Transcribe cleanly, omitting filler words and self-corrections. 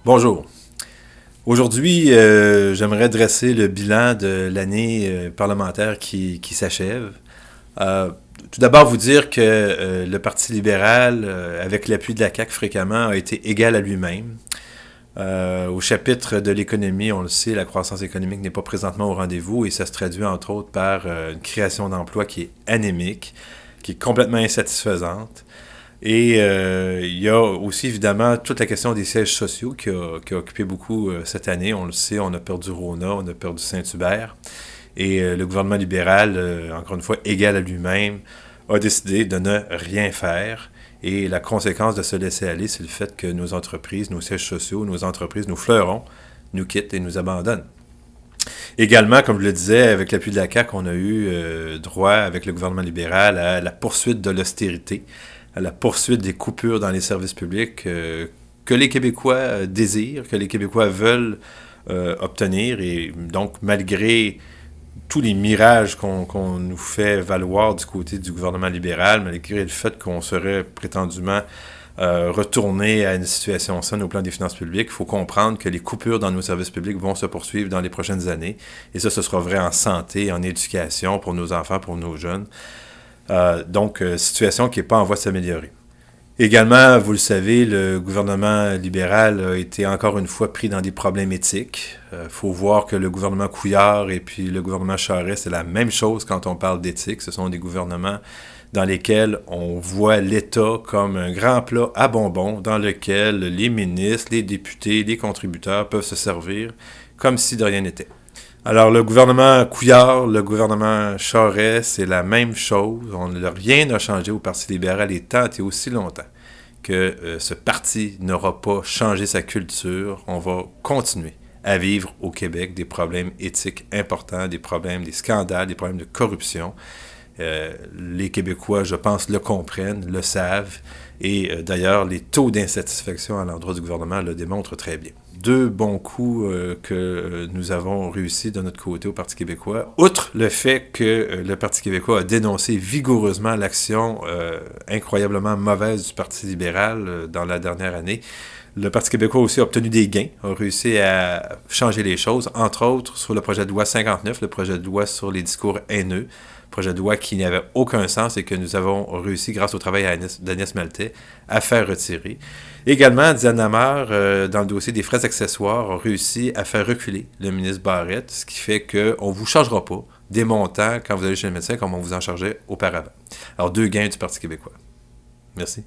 Bonjour. Aujourd'hui, j'aimerais dresser le bilan de l'année parlementaire qui s'achève. Euh, Tout d'abord, vous dire que le Parti libéral, avec l'appui de la CAQ fréquemment, a été égal à lui-même. Au chapitre de l'économie, on le sait, la croissance économique n'est pas présentement au rendez-vous et ça se traduit entre autres par une création d'emplois qui est anémique, qui est complètement insatisfaisante. Et il y a aussi évidemment toute la question des sièges sociaux qui a occupé beaucoup cette année. On le sait, on a perdu Rona, on a perdu Saint-Hubert. Et le gouvernement libéral, encore une fois égal à lui-même, a décidé de ne rien faire. Et la conséquence de se laisser aller, c'est le fait que nos entreprises, nos sièges sociaux, nos entreprises, nos fleurons, nous quittent et nous abandonnent. Également, comme je le disais, avec l'appui de la CAQ, on a eu droit, avec le gouvernement libéral, à la poursuite de l'austérité, à la poursuite des coupures dans les services publics que les Québécois désirent, que les Québécois veulent obtenir. Et donc, malgré tous les mirages qu'on nous fait valoir du côté du gouvernement libéral, malgré le fait qu'on serait prétendument retourné à une situation saine au plan des finances publiques, il faut comprendre que les coupures dans nos services publics vont se poursuivre dans les prochaines années. Et ça, ce sera vrai en santé, en éducation, pour nos enfants, pour nos jeunes. Donc, situation qui n'est pas en voie de s'améliorer. Également, vous le savez, le gouvernement libéral a été encore une fois pris dans des problèmes éthiques. Il faut voir que le gouvernement Couillard et puis le gouvernement Charest, c'est la même chose quand on parle d'éthique. Ce sont des gouvernements dans lesquels on voit l'État comme un grand plat à bonbons dans lequel les ministres, les députés, les contributeurs peuvent se servir comme si de rien n'était. Alors, le gouvernement Couillard, le gouvernement Charest, c'est la même chose. Rien n'a changé au Parti libéral et tant et aussi longtemps que ce parti n'aura pas changé sa culture. On va continuer à vivre au Québec des problèmes éthiques importants, des problèmes, des scandales, des problèmes de corruption. Les Québécois, je pense, le comprennent, le savent. Et d'ailleurs, les taux d'insatisfaction à l'endroit du gouvernement le démontrent très bien. Deux bons coups que nous avons réussi de notre côté au Parti québécois. Outre le fait que le Parti québécois a dénoncé vigoureusement l'action incroyablement mauvaise du Parti libéral dans la dernière année, le Parti québécois aussi a obtenu des gains, a réussi à changer les choses, entre autres sur le projet de loi 59, le projet de loi sur les discours haineux, projet de loi qui n'avait aucun sens et que nous avons réussi, grâce au travail d'Agnès Maltais, à faire retirer. Également, Diane Lamar, dans le dossier des frais accessoires, a réussi à faire reculer le ministre Barrette, ce qui fait qu'on ne vous chargera pas des montants quand vous allez chez le médecin comme on vous en chargeait auparavant. Alors, deux gains du Parti québécois. Merci.